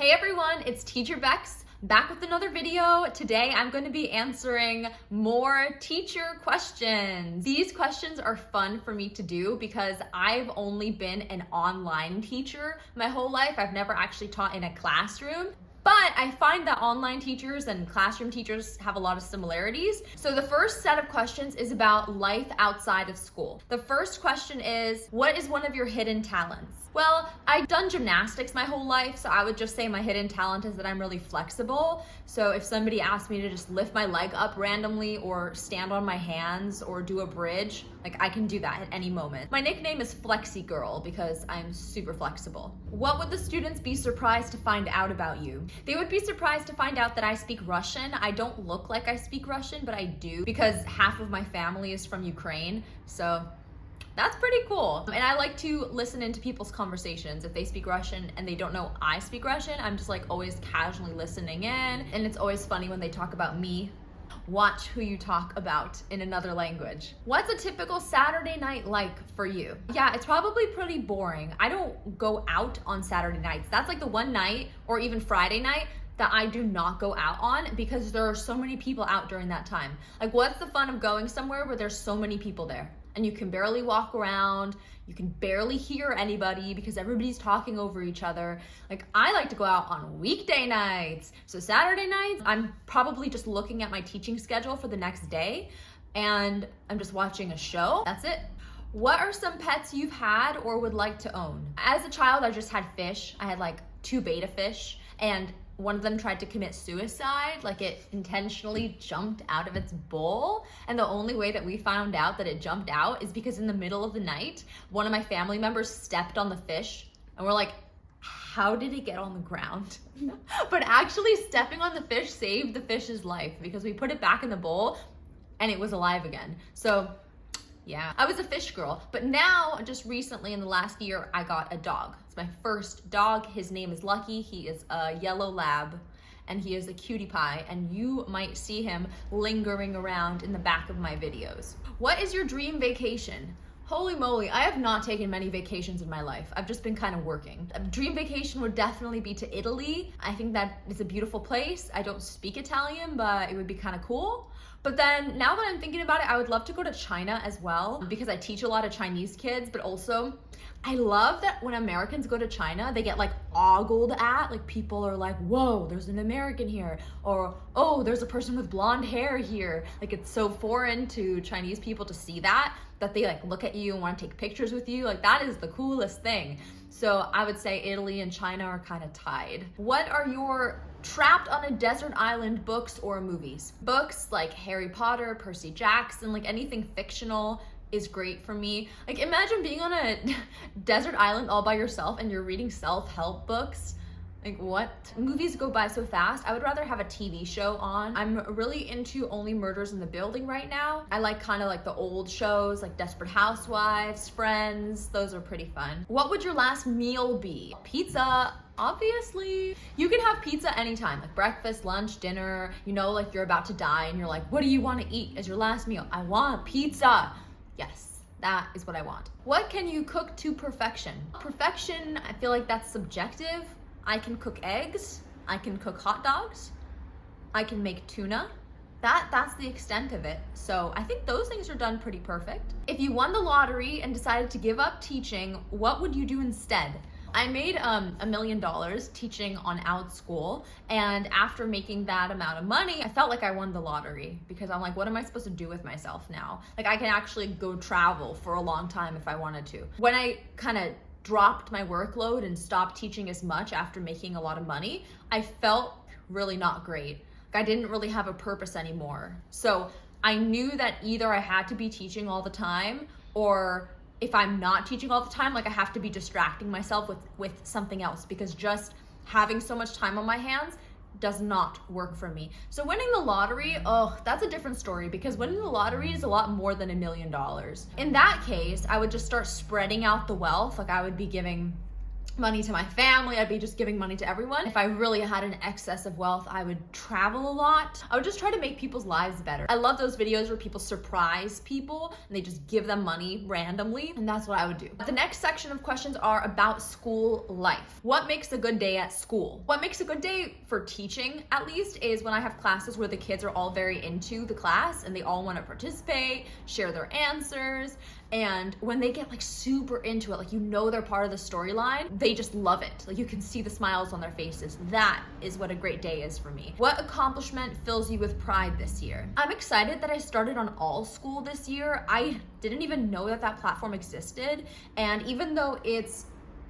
Hey everyone, it's Teacher Bex back with another video. Today I'm going to be answering more teacher questions. These questions are fun for me to do because I've only been an online teacher my whole life. I've never actually taught in a classroom. But I find that online teachers and classroom teachers have a lot of similarities. So the first set of questions is about life outside of school. The first question is, what is one of your hidden talents? Well, I've done gymnastics my whole life, so I would just say my hidden talent is that I'm really flexible. So if somebody asked me to just lift my leg up randomly or stand on my hands or do a bridge, I can do that at any moment. My nickname is Flexi Girl because I'm super flexible. What would the students be surprised to find out about you? They would be surprised to find out that I speak Russian. I don't look like I speak Russian, but I do because half of my family is from Ukraine, so that's pretty cool. And I like to listen into people's conversations. If they speak Russian and they don't know I speak Russian, I'm just always casually listening in. And it's always funny when they talk about me. Watch who you talk about in another language. What's a typical Saturday night like for you? Yeah, it's probably pretty boring. I don't go out on Saturday nights. That's like the one night or even Friday night that I do not go out on because there are so many people out during that time. What's the fun of going somewhere where there's so many people there? And you can barely walk around, you can barely hear anybody because everybody's talking over each other. I like to go out on weekday nights. So Saturday nights, I'm probably just looking at my teaching schedule for the next day and I'm just watching a show. That's it. What are some pets you've had or would like to own? As a child, I just had fish. I had 2 betta fish and one of them tried to commit suicide. It intentionally jumped out of its bowl. And the only way that we found out that it jumped out is because in the middle of the night, one of my family members stepped on the fish and we're like, how did it get on the ground? But actually stepping on the fish saved the fish's life because we put it back in the bowl and it was alive again. So yeah, I was a fish girl, but now just recently in the last year, I got a dog. It's my first dog. His name is Lucky. He is a yellow lab and he is a cutie pie and you might see him lingering around in the back of my videos. What is your dream vacation? Holy moly, I have not taken many vacations in my life. I've just been kind of working. A dream vacation would definitely be to Italy. I think that it's a beautiful place. I don't speak Italian, but it would be kind of cool. But then now that I'm thinking about it, I would love to go to China as well because I teach a lot of Chinese kids, but also I love that when Americans go to China, they get ogled at. People are like, whoa, there's an American here. Or, oh, there's a person with blonde hair here. It's so foreign to Chinese people to see that they look at you and want to take pictures with you. That is the coolest thing. So I would say Italy and China are kind of tied. What are your trapped on a desert island books or movies? Books like Harry Potter, Percy Jackson, anything fictional is great for me. Imagine being on a desert island all by yourself and you're reading self-help books. What? Movies go by so fast. I would rather have a TV show on. I'm really into Only Murders in the Building right now. I like the old shows like Desperate Housewives, Friends. Those are pretty fun. What would your last meal be? Pizza, obviously. You can have pizza anytime, breakfast, lunch, dinner. You're about to die and you're like, what do you want to eat as your last meal? I want pizza. Yes, that is what I want. What can you cook to perfection? Perfection, I feel like that's subjective. I can cook eggs, I can cook hot dogs, I can make tuna. That's the extent of it. So I think those things are done pretty perfect. If you won the lottery and decided to give up teaching, what would you do instead? I made $1 million teaching on Outschool, and after making that amount of money, I felt like I won the lottery because I'm like, what am I supposed to do with myself now? I can actually go travel for a long time if I wanted to. When I kind of dropped my workload and stopped teaching as much after making a lot of money, I felt really not great. I didn't really have a purpose anymore. So I knew that either I had to be teaching all the time, or if I'm not teaching all the time, I have to be distracting myself with something else because just having so much time on my hands does not work for me. So winning the lottery, oh, that's a different story because winning the lottery is a lot more than $1 million. In that case, I would just start spreading out the wealth. I would be giving money to my family. I'd be just giving money to everyone. If I really had an excess of wealth, I would travel a lot. I would just try to make people's lives better. I love those videos where people surprise people and they just give them money randomly, and that's what I would do. The next section of questions are about school life. What makes a good day at school? What makes a good day for teaching, at least, is when I have classes where the kids are all very into the class and they all want to participate, share their answers, and when they get like super into it, like you know they're part of the storyline, they just love it. Like you can see the smiles on their faces. That is what a great day is for me. What accomplishment fills you with pride this year? I'm excited that I started on Allschool this year. I didn't even know that that platform existed, and even though it's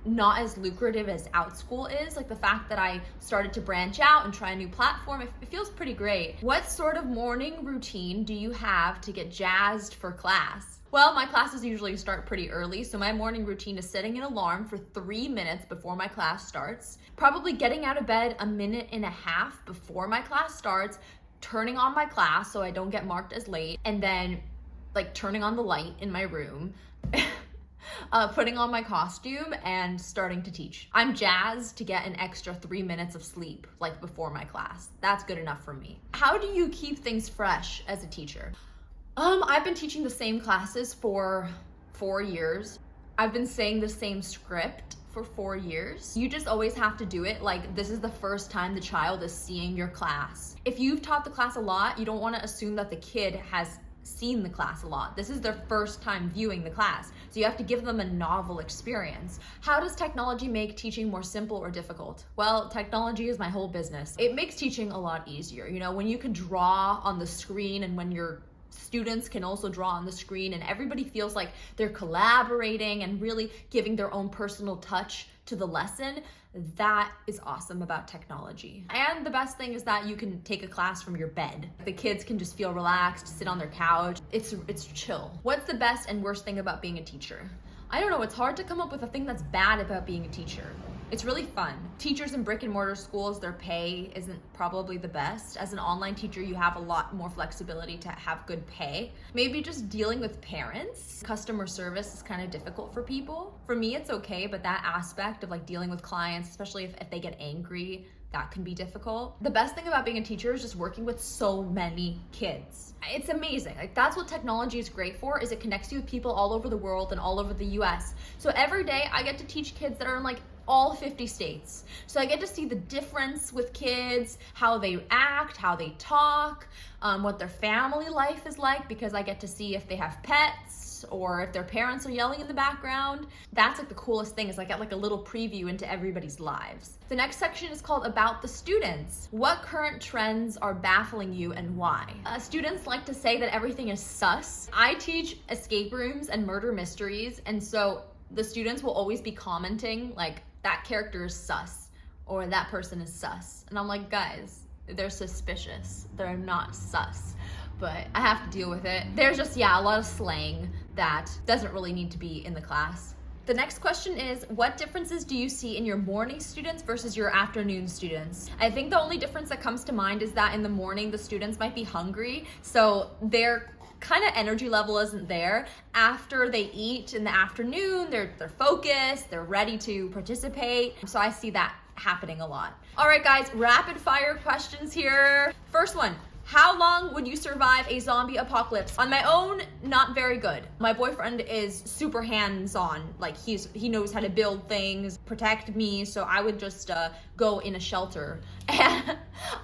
not as lucrative as Outschool is, like the fact that I started to branch out and try a new platform, it feels pretty great. What sort of morning routine do you have to get jazzed for class? Well, my classes usually start pretty early, so my morning routine is setting an alarm for 3 minutes before my class starts, probably getting out of bed a minute and a half before my class starts, turning on my class so I don't get marked as late, and then like turning on the light in my room, putting on my costume and starting to teach. I'm jazzed to get an extra 3 minutes of sleep like before my class. That's good enough for me. How do you keep things fresh as a teacher? I've been teaching the same classes for 4 years. I've been saying the same script for 4 years. You just always have to do it like this is the first time the child is seeing your class. If you've taught the class a lot, you don't want to assume that the kid has seen the class a lot. This is their first time viewing the class. So you have to give them a novel experience. How does technology make teaching more simple or difficult? Well, technology is my whole business. It makes teaching a lot easier. You know, when you can draw on the screen and when your students can also draw on the screen and everybody feels like they're collaborating and really giving their own personal touch to the lesson, that is awesome about technology. And the best thing is that you can take a class from your bed. The kids can just feel relaxed, sit on their couch. It's chill. What's the best and worst thing about being a teacher? I don't know, it's hard to come up with a thing that's bad about being a teacher. It's really fun. Teachers in brick and mortar schools, their pay isn't probably the best. As an online teacher, you have a lot more flexibility to have good pay. Maybe just dealing with parents. Customer service is kind of difficult for people. For me, it's okay, but that aspect of like dealing with clients, especially if they get angry, that can be difficult. The best thing about being a teacher is just working with so many kids. It's amazing. Like that's what technology is great for, is it connects you with people all over the world and all over the US. So every day I get to teach kids that are in like all 50 states. So I get to see the difference with kids, how they act, how they talk, what their family life is like, because I get to see if they have pets or if their parents are yelling in the background. That's like the coolest thing, is I get like a little preview into everybody's lives. The next section is called About the Students. What current trends are baffling you and why? Students like to say that everything is sus. I teach escape rooms and murder mysteries, and so the students will always be commenting like, that character is sus, or that person is sus. And I'm like, guys, they're suspicious. They're not sus, but I have to deal with it. There's just, a lot of slang that doesn't really need to be in the class. The next question is, what differences do you see in your morning students versus your afternoon students? I think the only difference that comes to mind is that in the morning, the students might be hungry, so they're kind of energy level isn't there. After they eat in the afternoon, they're focused, they're ready to participate. So I see that happening a lot. All right, guys, rapid fire questions here. First one, how long would you survive a zombie apocalypse? On my own, not very good. My boyfriend is super hands-on. Like he knows how to build things, protect me, so I would just go in a shelter. And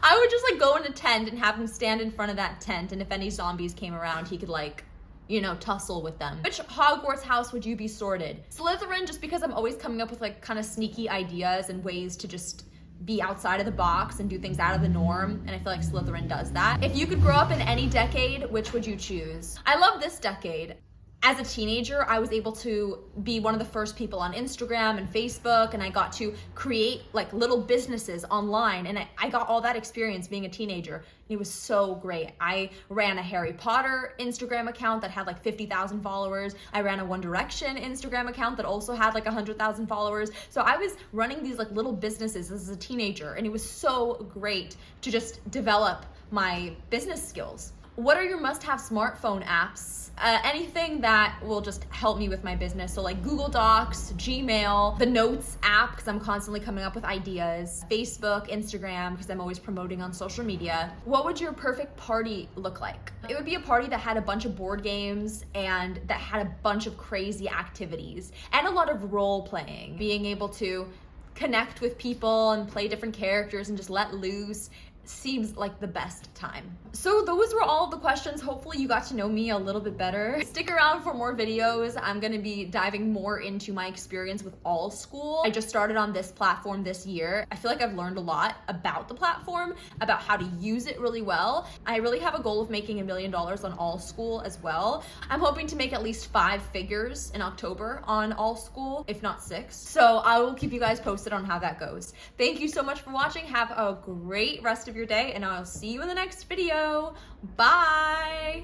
I would just like go in a tent and have him stand in front of that tent, and if any zombies came around, he could like, you know, tussle with them. Which Hogwarts house would you be sorted? Slytherin, just because I'm always coming up with like kind of sneaky ideas and ways to just be outside of the box and do things out of the norm, and I feel like Slytherin does that. If you could grow up in any decade, which would you choose? I love this decade. As a teenager, I was able to be one of the first people on Instagram and Facebook, and I got to create like little businesses online, and I got all that experience being a teenager. It was so great. I ran a Harry Potter Instagram account that had like 50,000 followers. I ran a One Direction Instagram account that also had like 100,000 followers. So I was running these like little businesses as a teenager, and it was so great to just develop my business skills. what are your must-have smartphone apps? Anything that will just help me with my business. So like Google Docs, Gmail, the Notes app, because I'm constantly coming up with ideas, Facebook, Instagram, because I'm always promoting on social media. What would your perfect party look like? It would be a party that had a bunch of board games and that had a bunch of crazy activities and a lot of role playing, being able to connect with people and play different characters and just let loose seems like the best time. So those were all the questions. Hopefully you got to know me a little bit better. Stick around for more videos. I'm gonna be diving more into my experience with Allschool. I just started on this platform this year. I feel like I've learned a lot about the platform, about how to use it really well. I really have a goal of making $1 million on Allschool as well. I'm hoping to make at least 5 figures in October on Allschool, if not 6. So I will keep you guys posted on how that goes. Thank you so much for watching. Have a great rest of your day, and I'll see you in the next video. Bye.